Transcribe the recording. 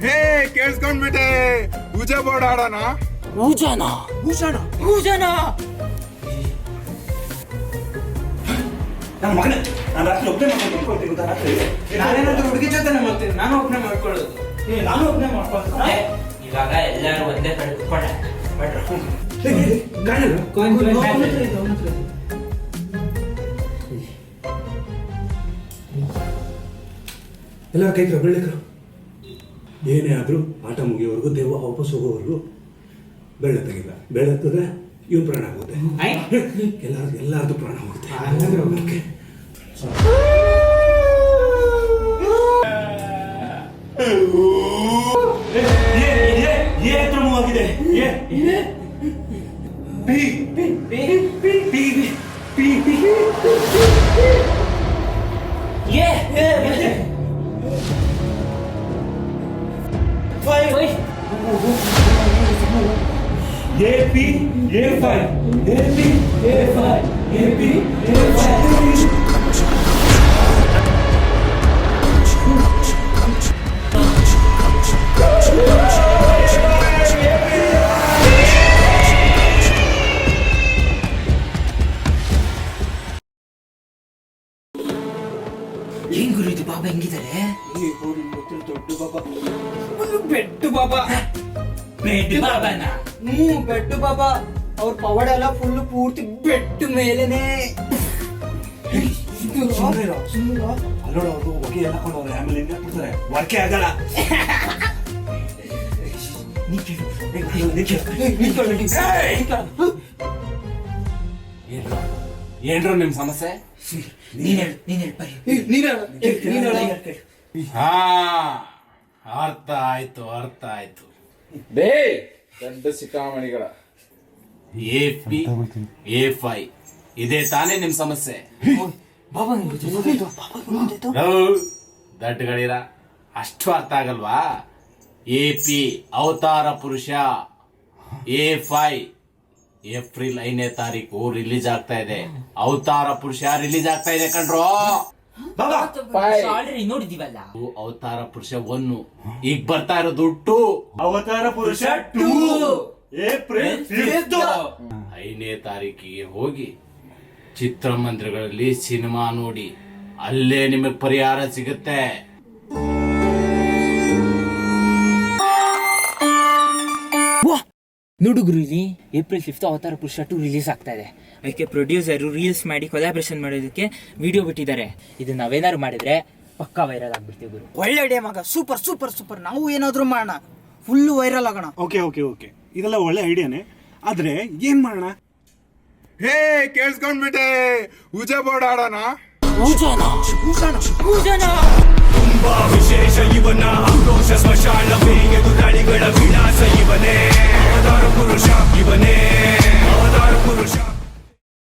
ಹೇ ಕೇಳಿಸ್ಕೊಂಡ್ಬಿಟ್ಟೆ, ಪೂಜಾ board ಆಡೋಣ. ಪೂಜಾನ ನನ್ನ ಮಗನೇ, ನಾನು ರಾತ್ರಿ ಒಬ್ಬನೇ ಮಾಡ್ಕೊಂಡು ಗೊತ್ತಾ? ರಾತ್ರಿ ನಾನೇನಾದ್ರೂ ಹುಡುಗಿ ಜೊತೆ ಮಾಡ್ತೀನಿ, ನಾನು ಒಬ್ಬನೇ ಮಾಡ್ಕೊಳ್ಳೋದು. ನಾನು ಒಬ್ಬನೇ ಮಾಡ್ಕೊಂಡು ಇವಾಗ ಎಲ್ಲರೂ ಒಂದೇ ಕಡೆ ಕುತ್ಕೊಂಡ ಎಲ್ಲ ಕೈ ಬೆಳ್ಳಕರು. ಏನೇ ಆದರೂ ಆಟ ಮುಗಿಯೋವರೆಗೂ, ದೇವ ವಾಪಸ್ ಹೋಗೋವರೆಗೂ ಬೆಳ್ಳ ತೆಗಿಲ್ಲ. ಬೆಳ್ಳತ್ತದೆ ಇವನ್ ಪ್ರಾಣ ಆಗುತ್ತೆ, ಎಲ್ಲಾರ್ದು ಪ್ರಾಣ ಹೋಗುತ್ತೆ. ಆಗಿದೆ ಏನ್ ಗುರು ಇದು ಬಾಬಾ ಹೆಂಗಿದ್ದಾರೆ? ದೊಡ್ಡ ಬಾಬಾ, ಬೆಟ್ಟು ಬಾಬಾ. ಬೆಟ್ಟು ಬಾಬಾನ? ಬೆಟ್ಟು ಬಾಬಾ. ಅವ್ರ ಪವಾಡ ಎಲ್ಲ ಫುಲ್ ಪೂರ್ತಿ ಬೆಟ್ಟು ಮೇಲೆನೆ. ಅಲ್ಲೋಡ ಅವ್ರು ಹೊಗೆ ಎಲ್ಲ ಕೊಂಡವ್ರೆ, ಆಮೇಲೆ ಹಿಂಗೆ ಹಾಕ್ಬಿಡ್ತಾರೆ, ವರ್ಕೆ ಆಗಲ್ಲ. ಏನ್ರ ನಿಮ್ ಸಮಸ್ಯೆ? ಹಾ, ಅರ್ಥ ಆಯ್ತು. ಬೇ ದೊಡ್ಡ ಸಿಕ್ಕಾಮಣಿಗಳ A5 ಇದೇ ತಾನೇ ನಿಮ್ ಸಮಸ್ಯೆ? ದಡ್ಗಳಿರ ಅಷ್ಟು ಅರ್ಥ ಆಗಲ್ವಾ? AP ಅವತಾರ ಪುರುಷ, A5 ಏಪ್ರಿಲ್ 5ನೇ ತಾರೀಕು ರಿಲೀಸ್ ಆಗ್ತಾ ಇದೆ. ಅವತಾರ ಪುರುಷ ರಿಲೀಸ್ ಆಗ್ತಾ ಇದೆ ಕಣ್ರೋ. ನೋಡಿದೀವಲ್ಲ ಅವತಾರ ಪುರುಷ 1, ಈಗ ಬರ್ತಾ ಇರೋದು 2. ಅವತಾರ ಪುರುಷ 2 ಏಪ್ರಿಲ್ 5ನೇ ತಾರೀಕಿಗೆ ಹೋಗಿ ಚಿತ್ರಮಂದಿರಗಳಲ್ಲಿ ಸಿನಿಮಾ ನೋಡಿ, ಅಲ್ಲೇ ನಿಮಗೆ ಪರಿಹಾರ ಸಿಗುತ್ತೆ. ನೋಡುಗುರು, ಇಲ್ಲಿ ಏಪ್ರಿಲ್ 5 ಅವತಾರ ಪುರುಷ 2 ರಿಲೀಸ್ ಆಗ್ತಾ ಇದೆ. ಅದಕ್ಕೆ ಪ್ರೊಡ್ಯೂಸರು ರೀಲ್ಸ್ ಮಾಡಿ ಕೊಲಾಬ್ರೇಷನ್ ಮಾಡೋದಕ್ಕೆ ವಿಡಿಯೋ ಬಿಟ್ಟಿದ್ದಾರೆ. ಇದು ನಾವೇನಾದ್ರು ಮಾಡಿದ್ರೆ ಪಕ್ಕಾ ವೈರಲ್ ಆಗ್ಬಿಡ್ತೀವಿ ಗುರು. ಒಳ್ಳೆ ಐಡಿಯಾ ಮಗ, ಸೂಪರ್. ನಾವು ಏನಾದ್ರು ಮಾಡೋಣ, ಫುಲ್ ವೈರಲ್ ಆಗೋಣ. ಓಕೆ, ಇದೆಲ್ಲ ಒಳ್ಳೆ ಐಡಿಯಾನೇ. ಆದ್ರೆ ಏನ್ ಮಾಡೋಣ? ಹೇ ಕೇಳಿಸ್ಕೊಂಡ್ಬಿಟ್ಟೆ, ಪೂಜಾ ಬೋರ್ಡ್ ಆಡೋಣ. ಪೂಜಾನ ತುಂಬಾ ವಿಶೇಷ ಇವನ ಆಕ್ರೋಶ ಸ್ಮಶಾನವೇ ಎದುರಾಳಿ